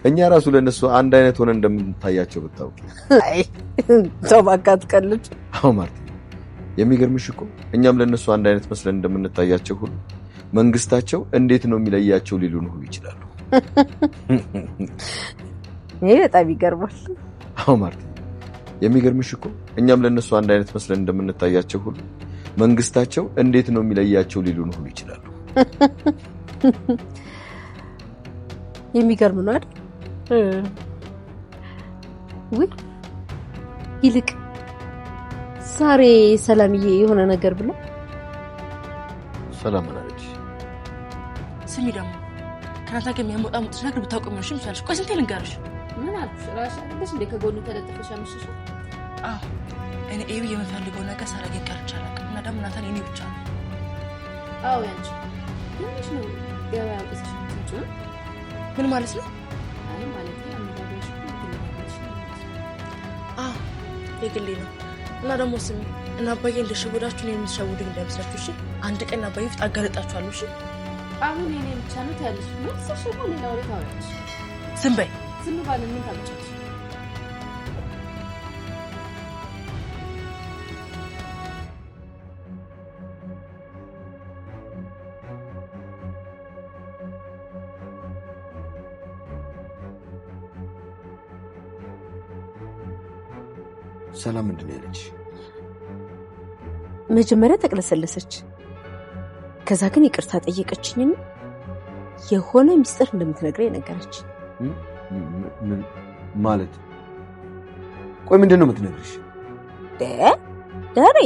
እኛ ራሱ ለነሱ አንድ አይነት ሆነ እንደምንታያቸው ብታውቂ። አይ ተባካት ቀልድ። አዎ ማርቲ የሚገርምሽ እኮ እኛም ለነሱ አንድ አይነት መስለን እንደምንታያቸው ሁሉ መንግስታቸው እንዴት ነው የሚለያቸው ሊሉን ሁሉ ይችላሉ። ይሄ በጣም ይገርማል። አዎ ማርቲ የሚገርምሽ እኮ እኛም ለነሱ አንድ አይነት መስለን እንደምንታያቸው ሁሉ መንግስታቸው እንዴት ነው የሚለያቸው ሊሉን ሁሉ ይችላሉ። የሚገርም ነው አይደል? ወይ ይልቅ ዛሬ ሰላምዬ የሆነ ነገር ብሎ ሰላም አለች። ስሚ ደግሞ ከናታ ጋር የሚያሞጣ ሙጥሽ ነገር ብታውቁ ምን ይሻልሽ? ቆይ ስንቴ ልንገርሽ? ምን አልኩሽ? ራስሽ አይደለሽ እንደ ከጎኑ ተለጥፈሽ አመሸሽ? አዎ እኔ ኤቢ የምፈልገው ነገር ሳላገኝ ቀርቻለሁ እና ደግሞ ናታን የኔ ብቻ ነው። አዎ ያንቺ ምንሽ ነው ገበያ አውጥተሽ ትንጭ? ምን ማለት ነው? አይ ማለት ነው አመዳሽ የግሌ ነው እና ደግሞ ስሚ እና አባዬ እንደሸወዳችሁ ነው የምትሸውዱኝ እንዳይመስላችሁ እሺ? አንድ ቀን አባዬ ፊት አጋለጣችኋለሁ እሺ? አሁን እኔ ብቻ ነው ታያለሽ ነው ሰሽሞ ሌላ ወሬ ታወራለሽ። ዝም በይ። ዝም ባለ ምን ታመጫለሽ? ሰላም ምንድን ነው ያለች? መጀመሪያ ተቅለሰለሰች። ከዛ ግን ይቅርታ ጠየቀችኝና የሆነ ሚስጥር እንደምትነግረኝ ነገረች። ማለት ቆይ ምንድን ነው የምትነግርሽ? ዳሬ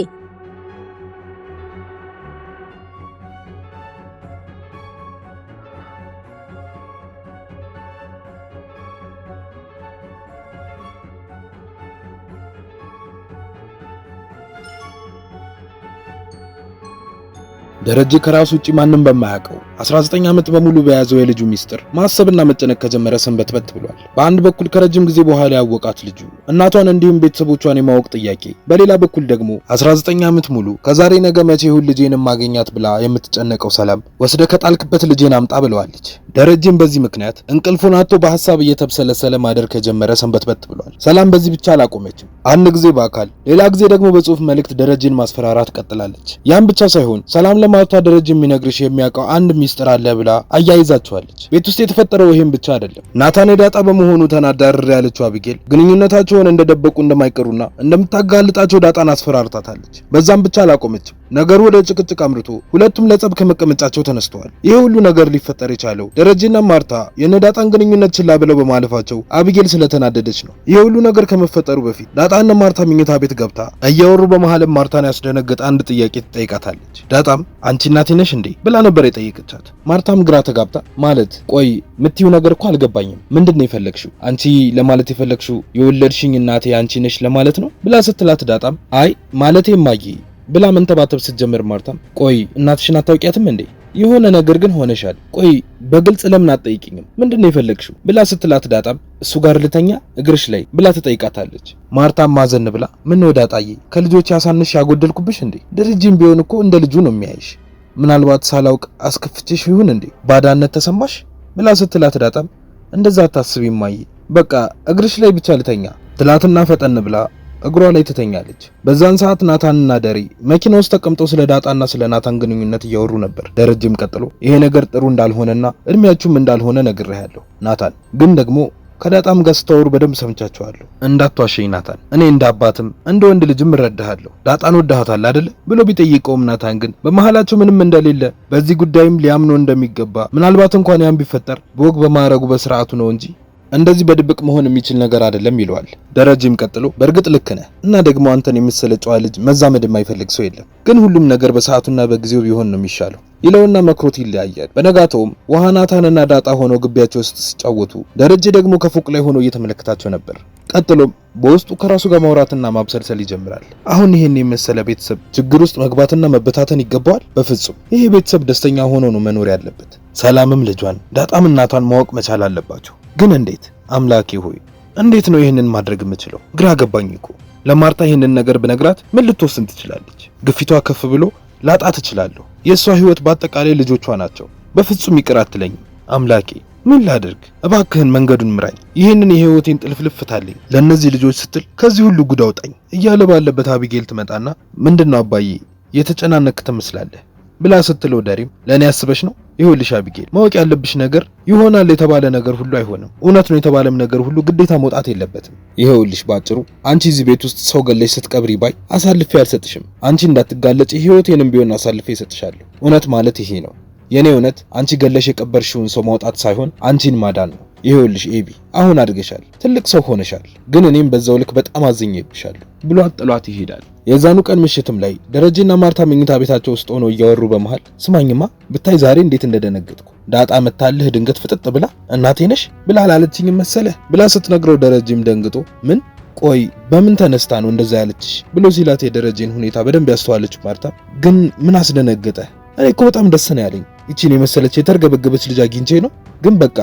ደረጀ ከራሱ ውጪ ማንንም በማያውቀው 19 ዓመት በሙሉ በያዘው የልጁ ሚስጥር ማሰብና መጨነቅ ከጀመረ ሰንበትበት ብሏል። በአንድ በኩል ከረጅም ጊዜ በኋላ ያወቃት ልጁ እናቷን እንዲሁም ቤተሰቦቿን የማወቅ ጥያቄ፣ በሌላ በኩል ደግሞ 19 ዓመት ሙሉ ከዛሬ ነገ መቼ ይሁን ልጄን ማግኛት ብላ የምትጨነቀው ሰላም ወስደ ከጣልክበት ልጄን አምጣ ብለዋለች። ደረጀም በዚህ ምክንያት እንቅልፉን አጥቶ በሐሳብ እየተብሰለሰለ ማደር ከጀመረ ሰንበትበት ብሏል። ሰላም በዚህ ብቻ አላቆመችም። አንድ ጊዜ በአካል ሌላ ጊዜ ደግሞ በጽሁፍ መልእክት ደረጀን ማስፈራራት ቀጥላለች። ያን ብቻ ሳይሆን ሰላም ለማርታ ደረጀ የሚነግርሽ የሚያውቀው አንድ ሚስጥር አለ ብላ አያይዛቸዋለች። ቤት ውስጥ የተፈጠረው ይሄን ብቻ አይደለም። ናታን ዳጣ በመሆኑ ተናዳር ያለችው አቢጌል ግንኙነታቸውን እንደደበቁ እንደማይቀሩና እንደምታጋልጣቸው ዳጣን አስፈራርታታለች። በዛም ብቻ አላቆመችም። ነገሩ ወደ ጭቅጭቅ አምርቶ ሁለቱም ለጸብ ከመቀመጫቸው ተነስተዋል። ይሄ ሁሉ ነገር ሊፈጠር የቻለው ደረጀና ማርታ የነዳጣን ግንኙነት ችላ ብለው በማለፋቸው አቢጌል ስለተናደደች ነው። ይሄ ሁሉ ነገር ከመፈጠሩ በፊት ዳጣና ማርታ መኝታ ቤት ገብታ እያወሩ በመሐለም ማርታን ያስደነገጠ አንድ ጥያቄ ትጠይቃታለች። ዳጣም አንቺ እናቴ ነሽ እንዴ ብላ ነበር የጠየቀቻት። ማርታም ግራ ተጋብታ ማለት ቆይ ምትዩ ነገር እኮ አልገባኝም፣ ምንድነው የፈለግሽው? አንቺ ለማለት የፈለግሽው የወለድሽኝ እናቴ አንቺ ነሽ ለማለት ነው ብላ ስትላት ዳጣም አይ ማለቴ ማጊ ብላ መንተባተብ ስትጀምር ማርታም ቆይ እናትሽን አታውቂያትም እንዴ? የሆነ ነገር ግን ሆነሻል። ቆይ በግልጽ ለምን አትጠይቂኝም? ምንድነው የፈለግሽው ብላ ስትላት ዳጣም እሱ ጋር ልተኛ እግርሽ ላይ ብላ ትጠይቃታለች። ማርታም ማዘን ብላ ምን ነው ዳጣዬ ከልጆች ያሳንሽ ያጎደልኩብሽ እንዴ? ደረጀም ቢሆን እኮ እንደ ልጁ ነው የሚያይሽ። ምናልባት ሳላውቅ አስከፍቼሽ ይሁን እንዴ ባዳነት ተሰማሽ ብላ ስትላት ዳጣም እንደዛ አታስቢም ማዬ፣ በቃ እግርሽ ላይ ብቻ ልተኛ ትላትና ፈጠን ብላ እግሯ ላይ ትተኛለች። በዛን ሰዓት ናታንና ደሬ መኪና ውስጥ ተቀምጠው ስለ ዳጣና ስለ ናታን ግንኙነት እያወሩ ነበር። ደረጀም ቀጥሎ ይሄ ነገር ጥሩ እንዳልሆነና እድሜያችሁም እንዳልሆነ ነግሬሃለሁ ናታን፣ ግን ደግሞ ከዳጣም ጋር ስታወሩ በደንብ ሰምቻቸዋለሁ። እንዳትዋሸኝ ናታን፣ እኔ እንደ አባትም እንደ ወንድ ልጅም እረዳሃለሁ። ዳጣን ወዳሃታል አይደል ብሎ ቢጠይቀውም ናታን ግን በመሃላቸው ምንም እንደሌለ በዚህ ጉዳይም ሊያምነው እንደሚገባ ምናልባት እንኳን ያን ቢፈጠር በወግ በማረጉ በስርዓቱ ነው እንጂ እንደዚህ በድብቅ መሆን የሚችል ነገር አይደለም ይለዋል። ደረጀም ቀጥሎ በእርግጥ ልክ ነህ እና ደግሞ አንተን የምትሰለ ጨዋ ልጅ መዛመድ የማይፈልግ ሰው የለም፣ ግን ሁሉም ነገር በሰዓቱና በጊዜው ቢሆን ነው የሚሻለው ይለውና መክሮት ይለያያል። በነጋታውም ውሃ ናታንና ዳጣ ሆነው ግቢያቸው ውስጥ ሲጫወቱ ደረጀ ደግሞ ከፎቅ ላይ ሆኖ እየተመለከታቸው ነበር። ቀጥሎም በውስጡ ከራሱ ጋር ማውራትና ማብሰልሰል ይጀምራል። አሁን ይሄን የመሰለ ቤተሰብ ችግር ውስጥ መግባትና መበታተን ይገባዋል? በፍጹም። ይሄ ቤተሰብ ደስተኛ ሆኖ ነው መኖር ያለበት። ሰላምም ልጇን ዳጣም እናቷን ማወቅ መቻል አለባቸው። ግን እንዴት? አምላኬ ሆይ እንዴት ነው ይሄንን ማድረግ የምችለው? ግራ ገባኝ እኮ። ለማርታ ይሄንን ነገር ብነግራት ምን ልትወስን ትችላለች? ግፊቷ ከፍ ብሎ ላጣ ትችላለሁ። የሷ ህይወት በአጠቃላይ ልጆቿ ናቸው። በፍጹም ይቅር አትለኝም አምላኬ። ምን ላድርግ? እባክህን መንገዱን ምራኝ። ይህንን የህይወቴን ጥልፍልፍ ፍታልኝ። ለእነዚህ ልጆች ስትል ከዚህ ሁሉ ጉድ አውጣኝ እያለ ባለበት አቢጌል ትመጣና ምንድነው አባዬ የተጨናነክ ትመስላለህ ብላ ስትለው ዳሪም ለኔ ያስበሽ ነው? ይኸውልሽ አቢጌል ማወቅ ያለብሽ ነገር ይሆናል የተባለ ነገር ሁሉ አይሆንም። እውነት ነው የተባለም ነገር ሁሉ ግዴታ መውጣት የለበትም። ይኸውልሽ ባጭሩ አንቺ እዚህ ቤት ውስጥ ሰው ገለሽ ስትቀብሪ ባይ አሳልፌ አልሰጥሽም። አንቺ እንዳትጋለጪ ህይወቴንም ቢሆን አሳልፌ እሰጥሻለሁ። እውነት ማለት ይሄ ነው። የኔ እውነት አንቺ ገለሽ የቀበርሽውን ሰው ማውጣት ሳይሆን አንቺን ማዳን ነው። ይኸውልሽ ኤቢ አሁን አድገሻል፣ ትልቅ ሰው ሆነሻል። ግን እኔም በዛው ልክ በጣም አዝኜብሻለሁ ብሎ ጥሏት ይሄዳል። የዛኑ ቀን ምሽትም ላይ ደረጀና ማርታ መኝታ ቤታቸው ውስጥ ሆነው እያወሩ በመሃል ስማኝማ ብታይ ዛሬ እንዴት እንደደነገጥኩ ዳጣ መታልህ ድንገት ፍጥጥ ብላ እናቴ ነሽ ብላ አላለችኝም መሰለህ ብላ ስትነግረው ደረጀም ደንግጦ ምን ቆይ በምን ተነስታ ነው እንደዛ ያለችሽ ብሎ ሲላት የደረጀን ሁኔታ በደንብ ያስተዋለች ማርታ ግን ምን አስደነገጠ? እኔ እኮ በጣም ደስ ነው ያለኝ። እቺን የመሰለች የተርገበገበች ልጅ አግኝቼ ነው። ግን በቃ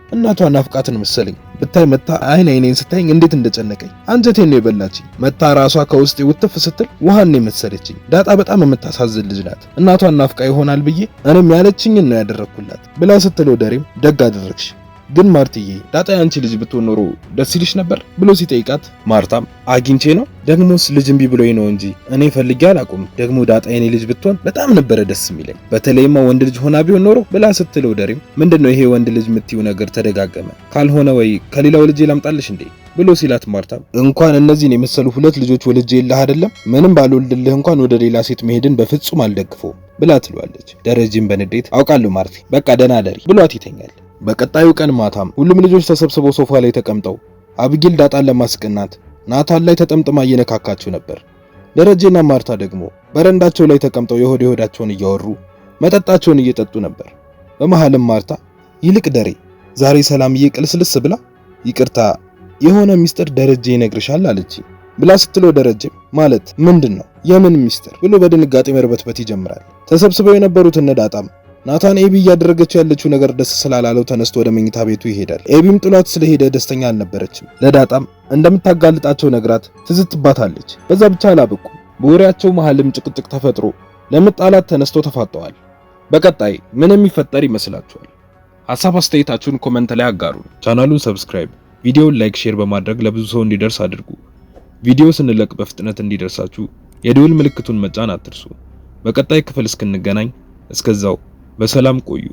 እናቷ ናፍቃትን መሰለኝ። ብታይ መታ አይኔን ስታይኝ እንዴት እንደጨነቀኝ አንጀቴን ነው የበላችኝ። መታ ራሷ ከውስጤ ውትፍ ስትል ውሃን የመሰለችኝ። ዳጣ በጣም የምታሳዝን ልጅ ናት። እናቷን ናፍቃ ይሆናል ብዬ እኔም ያለችኝን ነው ያደረኩላት ብላ ስትለው ደሬም ደግ አደረግሽ። ግን ማርትዬ ዳጣ ያንቺ ልጅ ብትሆን ኖሮ ደስ ይልሽ ነበር ብሎ ሲጠይቃት ማርታም አግኝቼ ነው ደግሞስ ልጅ እምቢ ብሎኝ ነው እንጂ እኔ ፈልጌ አላውቅም። ደግሞ ዳጣ የኔ ልጅ ብትሆን በጣም ነበረ ደስ የሚለኝ በተለይማ ወንድ ልጅ ሆና ቢሆን ኖሮ ብላ ስትለው ደሬም ምንድነው ይሄ ወንድ ልጅ የምትይው ነገር ተደጋገመ? ካልሆነ ወይ ከሌላው ልጅ ላምጣልሽ እንዴ ብሎ ሲላት ማርታም እንኳን እነዚህን የመሰሉ ሁለት ልጆች ወልጄ ይልህ አይደለም ምንም ባልወልድልህ እንኳን ወደ ሌላ ሴት መሄድን በፍጹም አልደግፈውም ብላ ትሏለች። ደረጀም በንዴት አውቃለሁ ማርቲ በቃ ደህና ደሪ ብሏት ይተኛል። በቀጣዩ ቀን ማታም ሁሉም ልጆች ተሰብስበው ሶፋ ላይ ተቀምጠው አቢጌል ዳጣን ለማስቀናት ናታን ላይ ተጠምጥማ እየነካካቸው ነበር። ደረጀና ማርታ ደግሞ በረንዳቸው ላይ ተቀምጠው የሆዳቸውን እያወሩ መጠጣቸውን እየጠጡ ነበር። በመሃልም ማርታ ይልቅ ደሬ ዛሬ ሰላምዬ ቅልስልስ ብላ ይቅርታ የሆነ ሚስጥር ደረጀ ይነግርሻል አለች ብላ ስትለው ደረጀ ማለት ምንድነው የምን ሚስጥር ብሎ በድንጋጤ መርበትበት ይጀምራል። ተሰብስበው የነበሩት እነ ዳጣም ናታን ኤቢ እያደረገችው ያለችው ነገር ደስ ስላላለው ተነስቶ ወደ መኝታ ቤቱ ይሄዳል። ኤቢም ጥሏት ስለሄደ ደስተኛ አልነበረችም። ለዳጣም እንደምታጋልጣቸው ነግራት ትዝትባታለች። በዛ ብቻ አላበቁም። በወሬያቸው መሃልም ጭቅጭቅ ተፈጥሮ ለመጣላት ተነስቶ ተፋጠዋል። በቀጣይ ምን የሚፈጠር ይመስላችኋል? ሐሳብ አስተያየታችሁን ኮሜንት ላይ አጋሩ። ቻናሉን ሰብስክራይብ፣ ቪዲዮውን ላይክ፣ ሼር በማድረግ ለብዙ ሰው እንዲደርስ አድርጉ። ቪዲዮ ስንለቅ በፍጥነት እንዲደርሳችሁ የደወል ምልክቱን መጫን አትርሱ። በቀጣይ ክፍል እስክንገናኝ እስከዛው በሰላም ቆዩ።